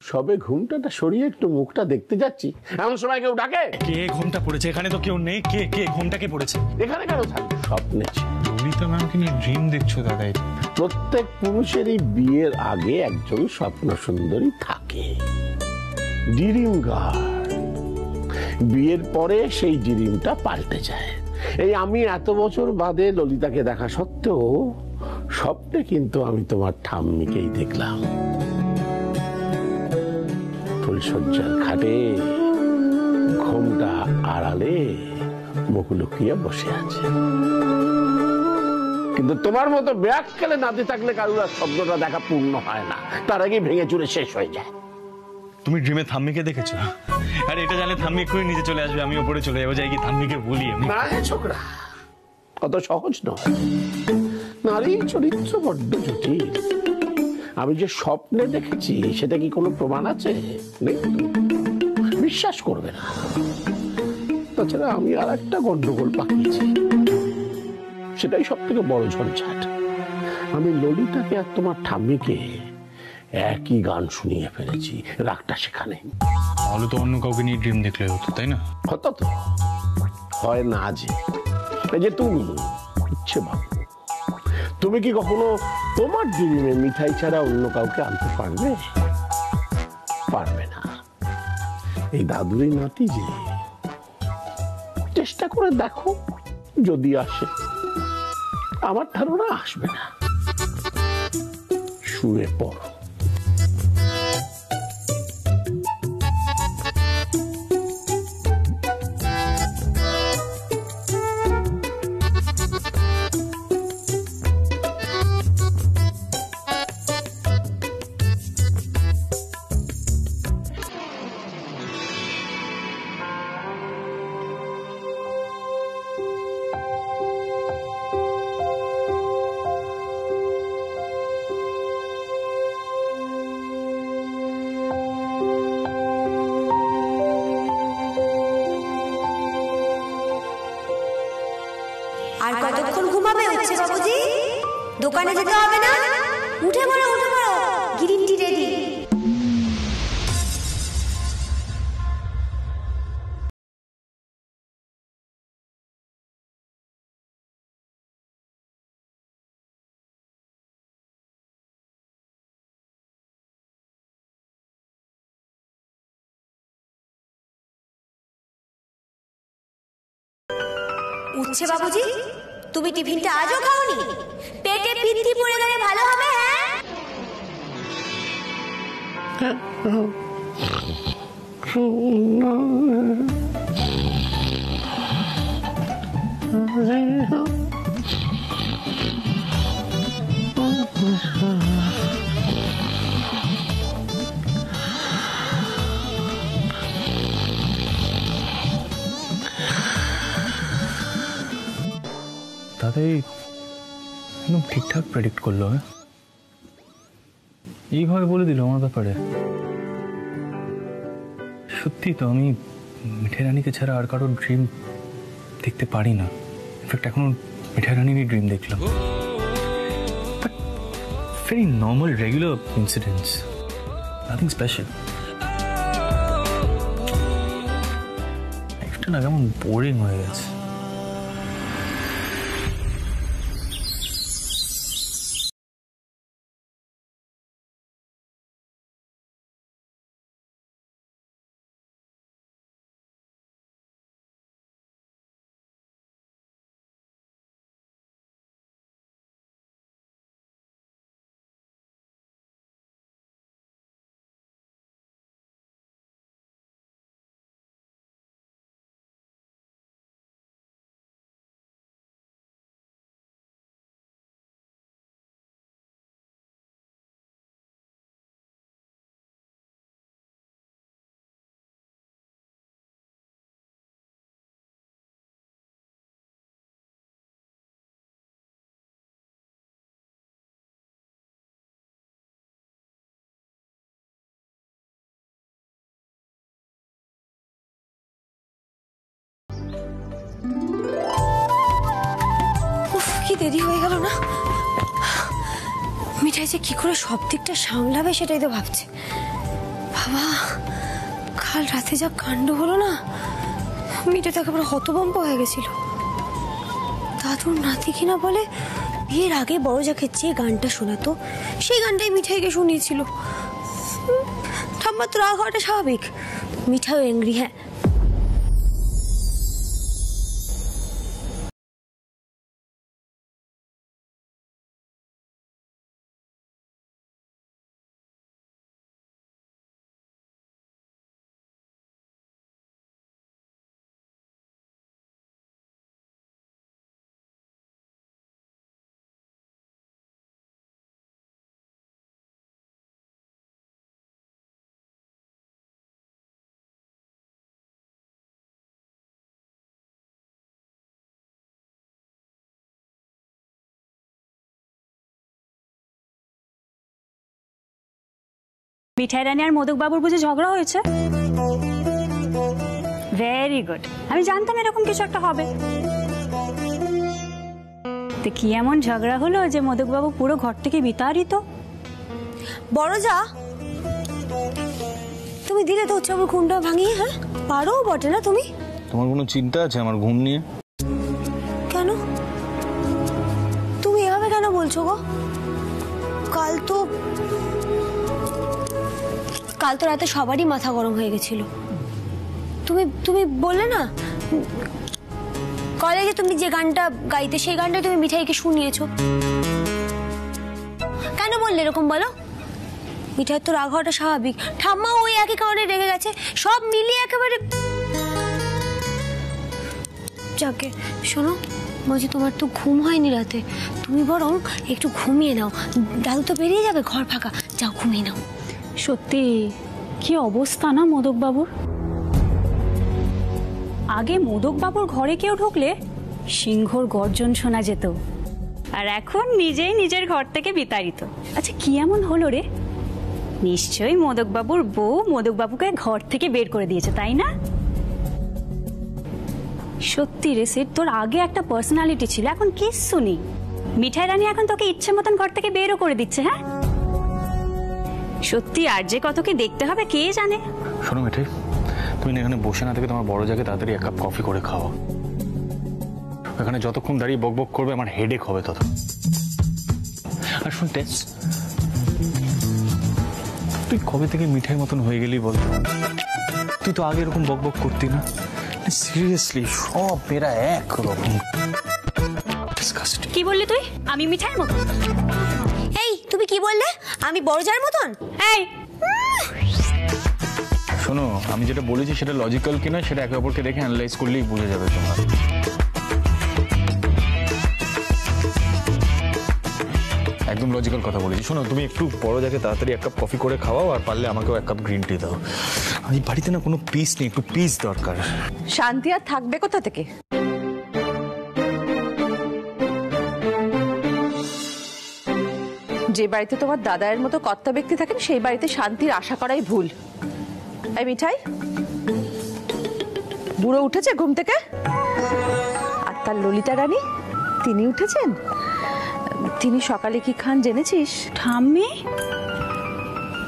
সবে ঘুমটাটা সরিয়ে একটু মুখটা দেখতে যাচ্ছি, এমন সময় কেউ ডাকে। কে ঘুমটা পড়েছে? এখানে তো কেউ নেই। কে কে ঘুমটা কে পড়েছে? এখানে কেন থাকবে? স্বপ্নে ললিতা ম্যামকে নিয়ে ড্রিম দেখছো দাদা? প্রত্যেক পুরুষেরই বিয়ের আগে একজন স্বপ্ন সুন্দরী থাকে, ড্রিম গার্ল। বিয়ের পরে সেই ড্রিমটা পাল্টে যায়। এই আমি এত বছর বাদে ললিতাকে দেখা সত্ত্বেও স্বপ্নে কিন্তু আমি তোমার ঠাম্মিকেই দেখলাম। ফুলসজ্জার খাটে ঘোমটা আড়ালে মুখ লুকিয়ে বসে আছে। কিন্তু তোমার মতো ব্যাককালে নাতে থাকলে কারুর শব্দটা দেখা পূর্ণ হয় না, তার আগে ভেঙে চুরে শেষ হয়ে যায়। তুমি ড্রিমে থাম্মিকে দেখেছো? আরে এটা জানলে থাম্মি এক্ষুনি নিচে চলে আসবে, আমি উপরে চলে যাবো, যাই কি থাম্মিকে বলি আমি। না ছোকরা, অত সহজ নয়। নারী চরিত্র বড্ড জটিল। আমি যে স্বপ্নে দেখেছি সেটা কি কোনো প্রমাণ আছে? বিশ্বাস করবে না। তাছাড়া আমি আর একটা গন্ডগোল পাকিয়েছি, সেটাই সব থেকে বড় ঝঞ্ঝাট। আমি ললিতাকে আর তোমার ঠাম্মিকে একই গান শুনিয়ে ফেলেছি, রাগটা সেখানে। তাহলে তো অন্য কাউকে নিয়ে ড্রিম দেখলে হতো, তাই না? হতো তো, হয় না যে। এই যে তুমি ইচ্ছে বাবু, তুমি কি কখনো তোমার ড্রিমে মিঠাই ছাড়া অন্য কাউকে আনতে পারবে? পারবে না। এই দাদুরি নাতি যে, চেষ্টা করে দেখো, যদি আসে। আমার ধারণা আসবে না। শুয়ে পড়ো। আর কতক্ষণ ঘুমাবে হচ্ছে বাবুজি? দোকানে যেতে হবে না? উঠে পড়ো, উঠে পড়ো, গ্রিন টি রেডি। উঠছে বাবুজি? তুমি টিফিনটা আজও খাওনি? পেটে পিত্তি পড়ে গেলে ভালো হবে। দাদাই একদম ঠিকঠাক প্রেডিক্ট করলো। হ্যাঁ, এইভাবে বলে দিল আমার ব্যাপারে। সত্যি তো, আমি মিঠাই রানীকে ছাড়া আর কারোর ড্রিম দেখতে পারি না। ইনফ্যাক্ট এখন মিঠাই রানীরই ড্রিম দেখলাম। Very normal regular incidents, nothing special. লাইফটা না কেমন বোরিং হয়ে গেছে। দেরি হয়ে গেল না? মিঠাই যে কি করে সব দিকটা সামলাবে সেটাই তো ভাবছে। বাবা, কাল রাতে যা কাণ্ড হলো না, মেয়েটা তো একেবারে হতভম্ব হয়ে গেছিল। দাদুর নাতি কিনা বলে বিয়ের আগে বড় যাকে যে গানটা শোনাতো সেই গানটাই মিঠাইকে শুনিয়েছিল। ঠাম্মার তো রাগ হওয়াটা স্বাভাবিক, মিঠাইও অ্যাংরি। হ্যাঁ, মিঠাই রানী আর মোদক বাবুর বুঝে ঝগড়া হয়েছে? ভেরি গুড, আমি জানতাম এরকম কিছু একটা হবে। তো কি এমন ঝগড়া হলো যে মোদক বাবু পুরো ঘর থেকে বিতাড়িত? বড় যা, তুমি দিলে তো উৎসবের ঘুমটা ভাঙিয়ে। হ্যাঁ, পারো বটে না তুমি। তোমার কোনো চিন্তা আছে আমার ঘুম নিয়ে? কেন তুমি এভাবে কেন বলছো গো? কাল তো রাতে সবারই মাথা গরম হয়ে গেছিল। তুমি বললে না কলেজে তুমি যে গানটা গাইতে সেই গানটা তুমি মিঠাইকে শুনিয়েছো। কেন বললে এরকম বলো? মিঠাই তো রাগ হওয়াটা স্বাভাবিক, ঠাম্মা ওই একই কারণে রেগে গেছে, সব মিলিয়ে একেবারে। যাকে শোনো বলছি, তোমার তো ঘুম হয়নি রাতে, তুমি বরং একটু ঘুমিয়ে নাও। দাদু তো বেরিয়ে যাবে, ঘর ফাঁকা, যাও ঘুমিয়ে নাও। সত্যি কি অবস্থা না মোদক বাবুর। আগে মোদক বাবুর ঘরে কেউ ঢুকলে সিংহর গর্জন শোনা যেত, আর এখন নিজেই নিজের ঘর থেকে বিতাড়িত। আচ্ছা কি এমন হলো রে? নিশ্চয়ই মোদক বাবুর বউ মোদক বাবুকে ঘর থেকে বের করে দিয়েছে, তাই না? সত্যি রে সেট, তোর আগে একটা পার্সোনালিটি ছিল, এখন কিচ্ছু নেই। মিঠাই রানী এখন তোকে ইচ্ছে মতন ঘর থেকে বেরও করে দিচ্ছে। হ্যাঁ সত্যি, আর যে কত কি দেখতে হবে কে জানে। শোনো মিঠাই, তুমি এখানে বসে না থেকে তোমার বড় জায়গায় তাড়াতাড়ি এক কাপ কফি করে খাও। এখানে যতক্ষণ দাঁড়িয়ে বক বক করবে আমার হেডেক হবে তত। আর শোন টেস, তুই কবে থেকে মিঠাই মতন হয়ে গেলি বল? তুই তো আগে এরকম বক বক করতি না। সিরিয়াসলি সব মেয়েরা একরকম। কি বললি তুই? আমি মিঠাইয়ের মতন? এই তুমি কি বললে? আমি বড় যার মতন? এই শোনো, আমি যেটা বলেছি সেটা লজিক্যাল কিনা সেটা একে অপরকে দেখে অ্যানালাইজ করলেই বুঝে যাবে তোমরা। একদম লজিক্যাল কথা বলেছি। শোনো, তুমি একটু বড় জায়গায় তাড়াতাড়ি এক কাপ কফি করে খাওয়াও, আর পারলে আমাকেও এক কাপ গ্রিন টি দাও। আমি বাড়িতে না কোনো পিস নেই, একটু পিস দরকার। শান্তি আর থাকবে কোথা থেকে? যে বাড়িতে তোমার দাদায়ের মতো কর্তা ব্যক্তি থাকেন সেই বাড়িতে শান্তির আশা করাই ভুল। এই মিঠাই, বুড়ো উঠেছে ঘুম থেকে? আর তার ললিতা রানী, তিনি উঠেছেন? তিনি সকালে কি খান জেনেছিস? ঠাম্মি,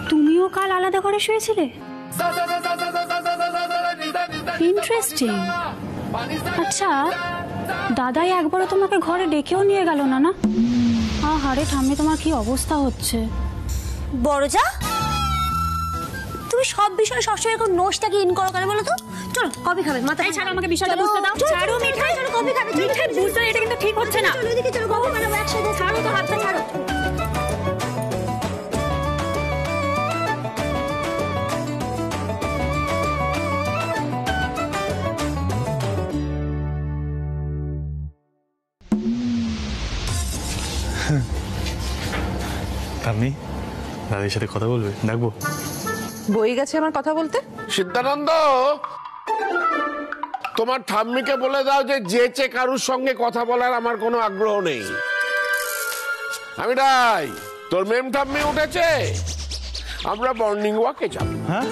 তুমিও কাল আলাদা করে শুয়েছিলে? ইন্টারেস্টিং। আচ্ছা, দাদাই একবারও তোমাকে ঘরে ডেকেও নিয়ে গেল না? না আহারে ঠাম্মি, তোমার কি অবস্থা হচ্ছে? বড় যা, তুমি সব বিষয়ে সবসময় এরকম নোটটাকে ইন করো কেন বলো তো? চলো কফি খাবে। মাথায় ছাড়ো, আমাকে বিষয়টা বুঝতে দাও। ছাড়ো মিঠাই, চলো কফি খাবে। মিঠাই বুঝতে, এটা কিন্তু ঠিক হচ্ছে না। চলো এদিকে, চলো কফি বানাবো একসাথে। ছাড়ো তো হাতটা, ছাড়ো। আমি দাদির সাথে কথা বলবে, ডাকবো? বই গেছে আমার কথা বলতে। সিদ্ধানন্দ, তোমার ঠাম্মিকে বলে দাও যে যেচে কারুর সঙ্গে কথা বলার আমার কোনো আগ্রহ নেই। আমি রাই, তোর মেম ঠাম্মি উঠেছে, আমরা মর্নিং ওয়াকে যাব। হ্যাঁ,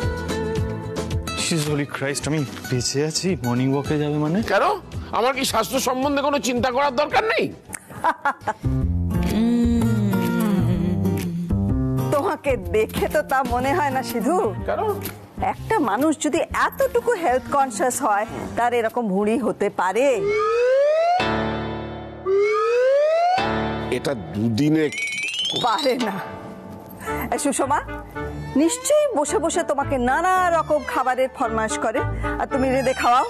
হোলি ক্রাইস্ট, আমি বেঁচে আছি? মর্নিং ওয়াকে যাবে মানে? কেন, আমার কি স্বাস্থ্য সম্বন্ধে কোনো চিন্তা করার দরকার নেই? তোমার তোমাকে দেখে তো তা মনে হয় না সিধু। কেন? একটা মানুষ যদি এতটুকু হেলথ কনসিয়াস হয় তার এরকম ভুঁড়ি হতে পারে? এটা দুদিনে পারে না। সুষমা নিশ্চয়ই বসে বসে তোমাকে নানা রকম খাবারের ফরমাইশ করে, আর তুমি রেঁধে খাওয়াও।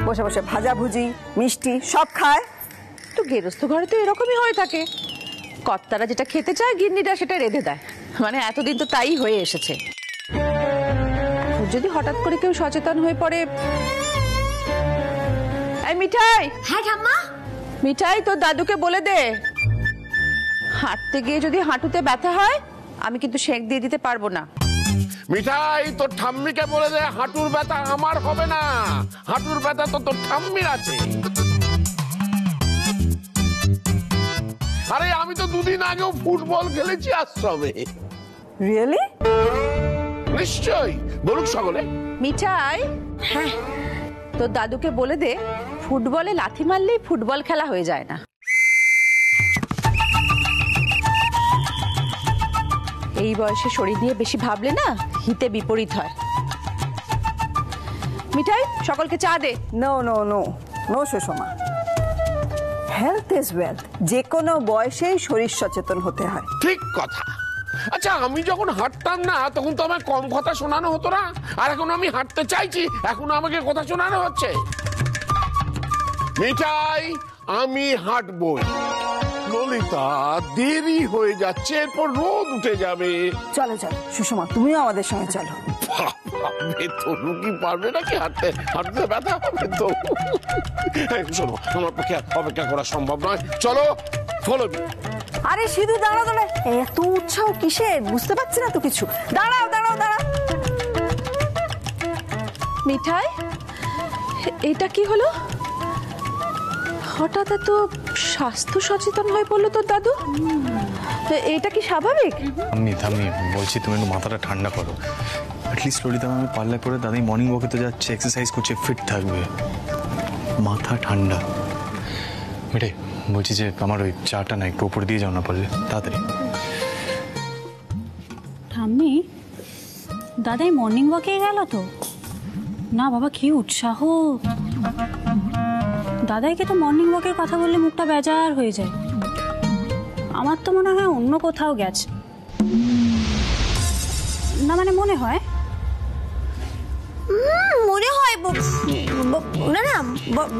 বসে বসে ভাজা ভুজি মিষ্টি সব খায়। তো গেরস্থ ঘরে তো এরকমই হয়ে থাকে, কর্তারা যেটা খেতে চায় গিন্নিরা সেটা রেঁধে দেয়, মানে এতদিন তো তাই হয়ে এসেছে। যদি হঠাৎ করে কেউ সচেতন হয়ে পড়ে, এই মিঠাই। হ্যাঁ ঠাম্মা। মিঠাই তোর দাদুকে বলে দে, হাঁটতে গিয়ে যদি হাঁটুতে ব্যথা হয় আমি কিন্তু সেঁক দিয়ে দিতে পারবো না। মিঠাই তোর ঠাম্মিকে বলে দে হাঁটুর ব্যথা আমার হবে না, হাঁটুর ব্যথা তো তোর ঠাম্মির আছে। আরে আমি তো দুদিন আগেও ফুটবল খেলেছি আশ্রমে। রিয়েলি? নিশ্চয়ই, বলুক সকলে। মিঠাই, হ্যাঁ তোর দাদুকে বলে দে ফুটবলে লাথি মারলেই ফুটবল খেলা হয়ে যায় না। এই বয়সে শরীর নিয়ে বেশি ভাবলে না হিতে বিপরীত হয়। মিঠাই সকলকে চা দে। No no no no Sushma, health is wealth. যে কোনো বয়সেই শরীর সচেতন হতে হয়। ঠিক কথা। আচ্ছা আমি যখন হাঁটতাম না তখন তো আমায় কম কথা শোনানো হতো না, আর এখন আমি হাঁটতে চাইছি এখন আমাকে কথা শোনানো হচ্ছে। মিঠাই আমি হাঁটবই। ললিতা দেরি হয়ে যাচ্ছে, এরপর রোদ উঠে যাবে। চলো চলো সুষমা, তুমিও আমাদের সঙ্গে চলো। তনু কি পারবে নাকি হাঁটতে? হাঁটতে ব্যথা হবে তো। শোনো আমার পক্ষে অপেক্ষা করা সম্ভব নয়, চলো ফলো মি। আরে সিধু দাঁড়াও দাঁড়াও, এত উৎসাহ কিসের? বুঝতে পারছি না তো কিছু। দাঁড়াও দাঁড়াও দাঁড়াও। মিঠাই এটা কি হলো? হঠাৎ এত স্বাস্থ্য সচেতন হয়ে পড়লো তোর দাদু, এটা কি স্বাভাবিক? থামি বলছি তুমি একটু মাথাটা ঠান্ডা করো। অ্যাটলিস্ট ললিতা আমি পারলে করে দাদাই মর্নিং ওয়াকে তো যাচ্ছে, এক্সারসাইজ করছে, ফিট থাকবে, মাথা ঠান্ডা। বেটে বলছি যে আমার ওই চাটা না একটু উপর দিয়ে যাও না পারলে তাড়াতাড়ি। ঠাম্মি দাদাই মর্নিং ওয়াকে গেল তো? না বাবা কি উৎসাহ! দাদাইকে তো মর্নিং ওয়াকের কথা বললে মুখটা বেজার হয়ে যায়। আমার তো মনে হয় অন্য কোথাও গেছে না, মানে মনে হয় মনে হয় না না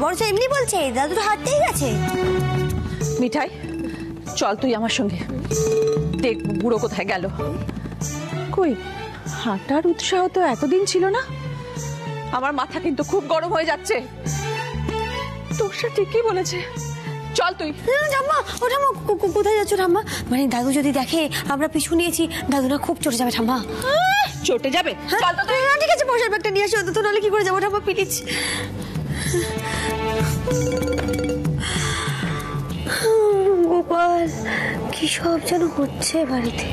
বড় এমনি বলছে দাদু তো হাঁটতেই গেছে। মিঠাই চল তুই আমার সঙ্গে, দেখ বুড়ো কোথায় গেল। কই হাঁটার উৎসাহ তো এতদিন ছিল না। আমার মাথা কিন্তু খুব গরম হয়ে যাচ্ছে। তোর সে ঠিকই বলেছে, চল তুই। ঠাম্মা ও ঠাম্মা কোথায় যাচ্ছ ঠাম্মা? মানে দাদু যদি দেখে আমরা পিছু নিয়েছি, দাদু না খুব চটে যাবে ঠাম্মা। চটে যাবে? চল তো তুই। ঠিক আছে বসার ব্যাগটা নিয়ে আসো, তো নাহলে কি করে যাবো ঠাম্মা, প্লিজ। গোপাল কি সব যেন হচ্ছে বাড়িতে।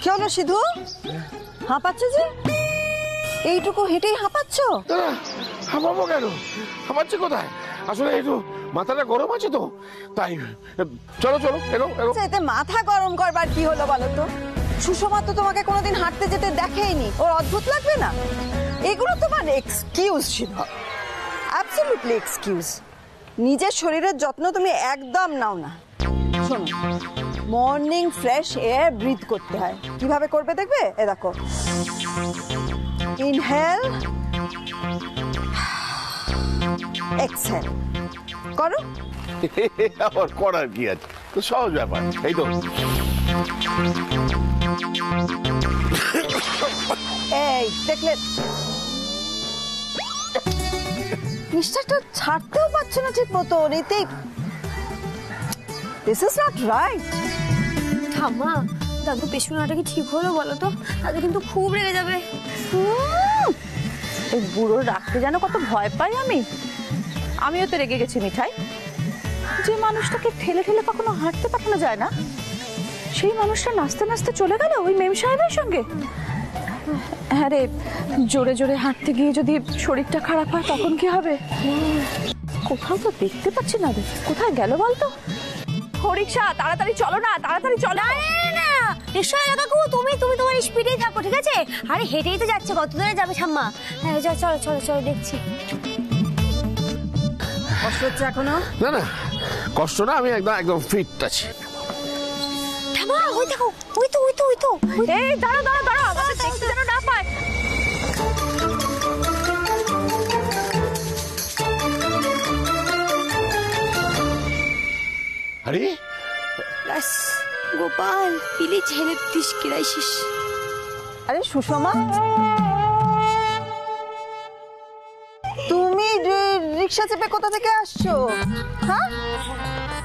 কি হলো সিধু, হাঁপাচ্ছ যে? এইটুকু হেঁটেই হাঁপাচ্ছ? হাঁপাবো কেন? হাঁপাচ্ছি কোথায়? আসলে একটু মাথাটা গরম আছে তো তাই। চলো চলো এলো এলো। এতে মাথা গরম করবার কি হলো বলো তো? সুষমা তো তোমাকে কোনোদিন হাঁটতে যেতে দেখেইনি, ওর অদ্ভুত লাগবে না? এগুলো তোমার এক্সকিউজ সিধু, অ্যাবসলিউটলি এক্সকিউজ। নিজের শরীরের যত্ন তুমি একদম নাও না। শোনো, মর্নিং ফ্রেশ এয়ার ব্রিথ করতে হয়। কিভাবে করবে দেখবে? এ দেখো, ইনহেল এক্সহেল করো। আবার করার কি আছে, তো সহজ ব্যাপার। এই তো এই দেখলে নিঃশ্বাসটা ছাড়তেও পারছো না ঠিক মতো। এতেই দিস ইজ নট রাইট। ঠাম্মা দাদু পেছনাটা কি ঠিক হলো বলো তো? দাদু কিন্তু খুব রেগে যাবে। এই বুড়ো রাখতে যেন কত ভয় পাই আমি। আমিও তো রেগে গেছি মিঠাই। যে মানুষটাকে ঠেলে ঠেলে কখনো হাঁটতে পাঠানো যায় না, সেই মানুষটা নাচতে নাচতে চলে গেল ওই মেম সাহেবের সঙ্গে। হ্যাঁ রে, জোরে জোরে হাঁটতে গিয়ে যদি শরীরটা খারাপ হয় তখন কি হবে? কোথাও তো দেখতে পাচ্ছি না রে, কোথায় গেল বলতো? ও রিক্সা, তাড়াতাড়ি চলো না, তাড়াতাড়ি চলো। না রিক্সা কাকু, তুমি তোমার স্পিডেই থাকো, ঠিক আছে? আরে হেঁটেই তো যাচ্ছে, কত দূরে যাবে ঠাম্মা? হ্যাঁ চলো চলো চলো, দেখছি। কষ্ট হচ্ছে এখনো? না না, কষ্ট না, আমি একদম একদম ফিট আছি। ঠাম্মা ওই দেখো, ওই তো এই দাঁড়া দাঁড়া দাঁড়া, আমাদের দেখতে যেন না পায়। আরে ব্যাস Gopal, please help this crisis. আরে সুষমা, তুমি রিক্সা চেপে কোথা থেকে আসছো? হ্যাঁ,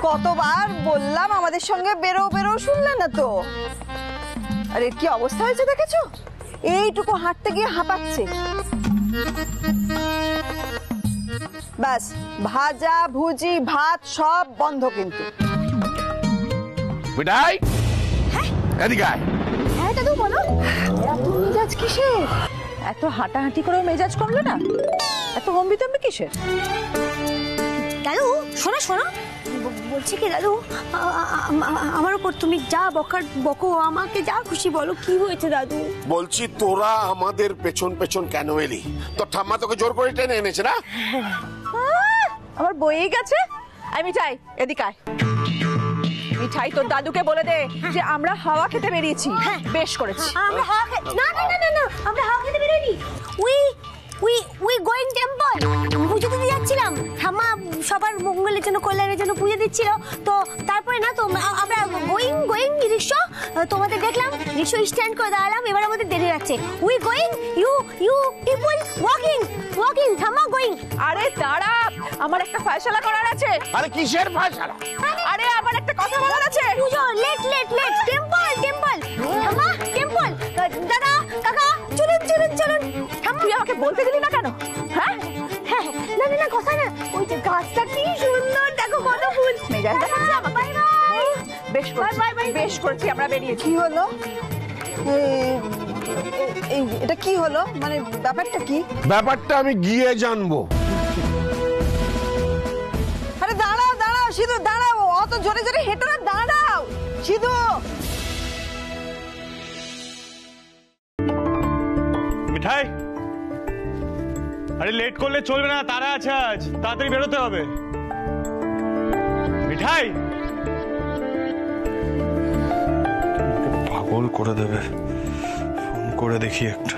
কতবার বললাম আমাদের সঙ্গে বেরো বেরো, শুনলে না তো? আরে কি অবস্থা হয়েছে দেখেছো? এইটুকু হাঁটতে গিয়ে হাঁপাচ্ছে। ব্যাস, ভাজা ভুজি ভাত সব বন্ধ কিন্তু। মিঠাই, এদিকে আয়। হ্যাঁ দাদু বলো। এত মেজাজ কিসের? এত হাঁটাহাঁটি করে মেজাজ কমলো না? এত হম্বিতম্বি কিসের? দাদু শোনো শোনো, বলছি কি দাদু, আমার উপর তুমি যা বকার বকো, আমাকে যা খুশি বলো, কি হয়েছে দাদু? বলছি তোরা আমাদের পেছন পেছন কেন এলি? তোর ঠাম্মা তোকে জোর করে টেনে এনেছে না? আমার বইয়ে গেছে। আমি মিঠাই, এদিকে আয়। মিঠাই, তোর দাদুকে বলে দে যে আমরা হাওয়া খেতে বেরিয়েছি। বেশ করেছি। আমরা হাওয়া না না না না, আমরা হাওয়া খেতে বেরোইনি। উই গোয়িং টেম্পল, পুজো দিতে যাচ্ছিলাম। ঠাম্মা সবার মঙ্গলের জন্য, কল্যাণের জন্য পুজো দিচ্ছিল, তো তারপরে না তো আমরা গোয়িং রিক্সা, তোমাদের দেখলাম রিক্সা স্ট্যান্ড করে দাঁড়ালাম, এবার আমাদের দেরি যাচ্ছে। We going, you people walking, ঠাম্মা গোয়িং। আরে দাঁড়া, আমার একটা ফয়সালা করার আছে। আরে কিসের ফায়সালা? আরে আমার একটা কথা বলার আছে। পুজো লেট টেম্পল ঠাম্মা, টেম্পল। দাদা কাকা চলুন ঠাম্মা। তুই আমাকে বলতে দিলি না কেন? হ্যাঁ না কথা না, ওই যে গাছটা কি সুন্দর, দেখো কত ফুল। মেজাজ দেখাচ্ছে আমাকে। Bye bye. বেশ করেছি, আমরা বেরিয়েছি। কি হলো? এটা কি হলো? মানে ব্যাপারটা কি? ব্যাপারটা আমি গিয়ে জানবো। আরে দাঁড়াও সিধু, দাঁড়াও, অত জোরে জোরে হেঁটো না, দাঁড়াও সিধু। মিঠাই, আরে লেট করলে চলবে না, তারা আছে আজ, তাড়াতাড়ি বেরোতে হবে। মিঠাই, পাগল করে দেবে, ফোন করে দেখি একটা।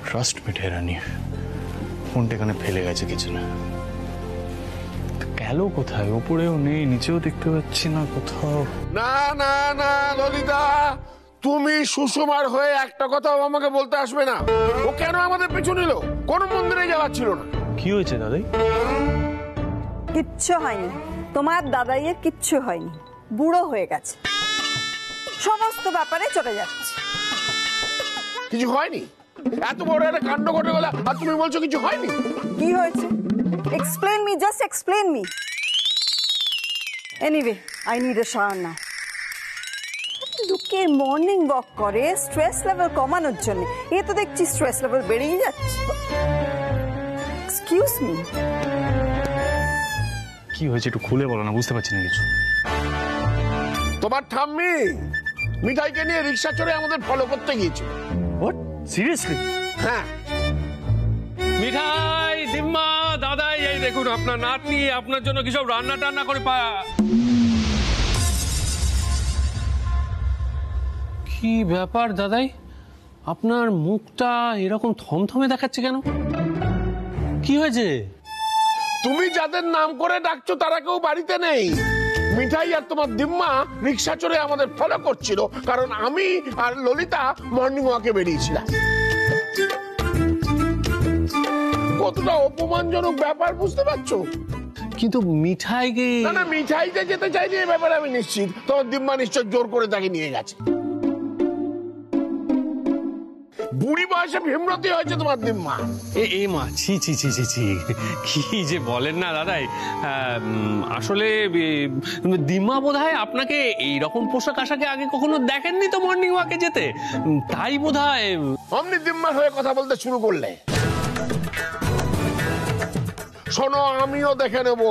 ট্রাস্ট মিঠাই রানী, ফোনটা এখানে ফেলে গেছে কিছু না। গেল কোথায়? ওপরেও নেই, নিচেও দেখতে পাচ্ছি না কোথাও। না না না ললিতা, তুমি সুষমার হয়ে একটা কথাও আমাকে বলতে আসবে না। ও কেন আমাদের পিছু নিল? কোন মন্দিরে যাওয়ার ছিল না। কি হয়েছে দাদাই? কিচ্ছু হয়নি, তোমার দাদাইয়ের কিচ্ছু হয়নি। বুড়ো হয়ে গেছে, সমস্ত ব্যাপারে চলে যাচ্ছে। কিছু হয়নি? এত বড় একটা কাণ্ড ঘটে গেল আর তুমি বলছো কিছু হয়নি? কি হয়েছে? Explain me, just explain me. Anyway, I need a shower now. লোকের মর্নিং ওয়াক করে স্ট্রেস লেভেল কমানোর জন্য, এ তো দেখছি স্ট্রেস লেভেল বেড়েই যাচ্ছে। Excuse me. কি হয়েছে একটু খুলে বলো না, বুঝতে পারছি না কিছু। তোমার ঠাম্মি মিঠাইকে নিয়ে রিক্সা চড়ে আমাদের ফলো করতে গিয়েছিল। হোয়াট? সিরিয়াসলি? হ্যাঁ। মিঠাই, দিম্মা, দাদাই, এই দেখুন আপনার নাতনি আপনার জন্য কি সব রান্না টান্না করে কি ব্যাপার দাদাই, আপনার মুখটা এরকম থমথমে দেখাচ্ছে কেন? কি হয়েছে? তুমি যাদের নাম করে ডাকছো তারা কেউ বাড়িতে নেই। মিঠাই আর তোমার দিম্মা রিক্সা চড়ে আমাদের ফলো করছিল, কারণ আমি আর ললিতা মর্নিং ওয়াকে বেরিয়েছিলাম। কতটা অপমানজনক ব্যাপার বুঝতে পারছো? কিন্তু মিঠাইকে না না, মিঠাইতে যেতে চাইনি এ ব্যাপারে আমি নিশ্চিত। তোমার দিম্মা নিশ্চয় জোর করে তাকে নিয়ে গেছে। বুড়ি বয়সে ভীমরতি হয়েছে তোমার দিম্মা। এ মা, ছি ছি ছি ছি ছি, কি যে বলেন না দাদাই। আসলে দিম্মা বোধহয় আপনাকে এইরকম পোশাক আশাকে আগে কখনো দেখেননি তো মর্নিং ওয়াকে যেতে, তাই বোধহয়। অমনি দিম্মার হয়ে কথা বলতে শুরু করলে। শোনো, আমিও দেখে নেব,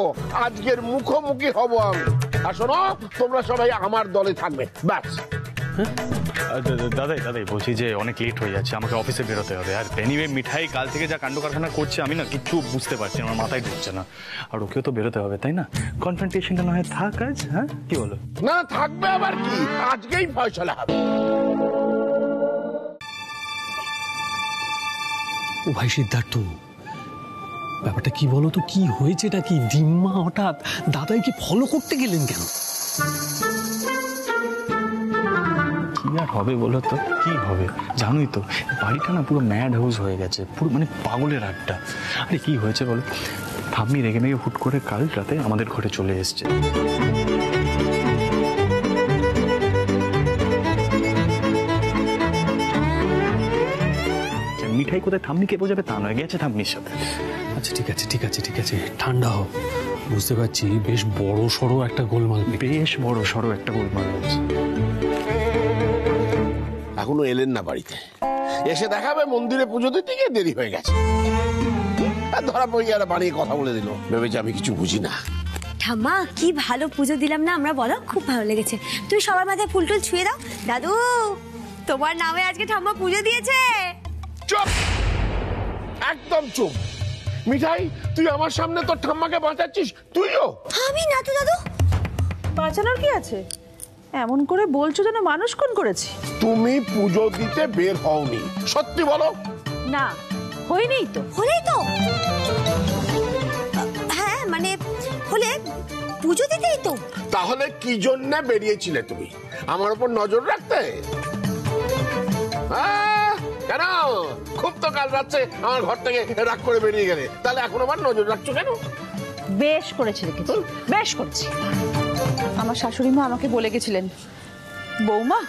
আজকের মুখোমুখি হব আমি। আর শোনো, তোমরা সবাই আমার দলে থাকবে, ব্যাস। দাদাই দাদাই বলছি যে অনেক লেট হয়ে যাচ্ছে, আমাকে অফিসে বেরোতে হবে। আর এনিওয়ে মিঠাই কাল থেকে যা কাণ্ড কারখানা করছে আমি না কিচ্ছু বুঝতে পারছি, আমার মাথায় ঢুকছে না। আর ওকেও তো বেরোতে হবে, তাই না? কনফ্রন্টেশনটা না হয় থাক আজ, হ্যাঁ কি বলো? না থাকবে আবার কি, আজকেই ফয়সালা হবে। ও ভাই সিদ্ধার্থ, ব্যাপারটা কি বলো তো, কি হয়েছেটা কি? দিম্মা হঠাৎ দাদাইকে ফলো করতে গেলেন কেন? কি আর হবে বলো তো, কি হবে? জানোই তো বাড়িটা না পুরো ম্যাড হাউস হয়ে গেছে, পুরো মানে পাগলের আড্ডা। আরে কি হয়েছে বলো? ঠাম্মি রেগে মেগে হুট করে কাল রাতে আমাদের ঘরে চলে এসছে। মিঠাই কোথায় ঠাম্মিকে বোঝাবে তা নয়, গেছে ঠাম্মির সাথে। আচ্ছা ঠিক আছে ঠিক আছে ঠিক আছে, ঠান্ডা হও। বুঝতে পারছি বেশ বড় সড়ো একটা গোলমাল, বেশ বড় সড়ো একটা গোলমাল হয়েছে। এখনো এলেন না বাড়িতে, এসে দেখাবে মন্দিরে পুজো দিতে গিয়ে দেরি হয়ে গেছে। আর ধরা পড়ে গিয়ে বাড়িয়ে কথা বলে দিল, ভেবেছে আমি কিছু বুঝি না। ঠাম্মা কি ভালো পুজো দিলাম না আমরা, বলো? খুব ভালো লেগেছে। তুমি সবার মাথায় ফুল টুল ছুঁয়ে দাও। দাদু, তোমার নামে আজকে ঠাম্মা পুজো দিয়েছে। চুপ, একদম চুপ। মিঠাই, তুই আমার সামনে তোর ঠাম্মাকে বাঁচাচ্ছিস? তুইও? আমি না তো দাদু। বাঁচানোর কি আছে? এমন করে বলছো যেন মানুষ খুন করেছি। তুমি পুজো দিতে বের হওনি, সত্যি বলো। না, হয়নি তো। হলেই তো, হ্যাঁ মানে হলে পুজো দিতেই তো। তাহলে কি জন্য বেরিয়েছিলে তুমি? আমার উপর নজর রাখতে? কেন? খুব তো কাল রাত্রে আমার ঘর থেকে রাগ করে বেরিয়ে গেলে, তাহলে এখন আবার নজর রাখছো কেন? বেশ করেছি, রেখেছি, বেশ করেছি। আমার শাশুড়ি মা আমাকে বলে গেছিলেন, বৌমা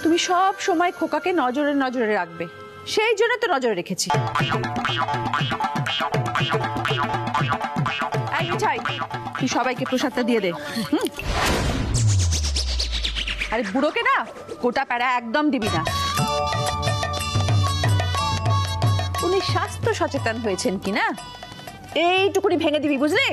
তুমি সব সময় খোকাকে নজরে নজরে রাখবে, সেই জন্য তো নজরে রেখেছি। এই মিঠাই, তুই সবাইকে প্রসাদটা দিয়ে দে। আরে বুড়োকে না গোটা প্যারা একদম দিবি না। উনি স্বাস্থ্য সচেতন হয়েছেন কিনা এইটুকুনি ভেঙে দিবি, বুঝলি?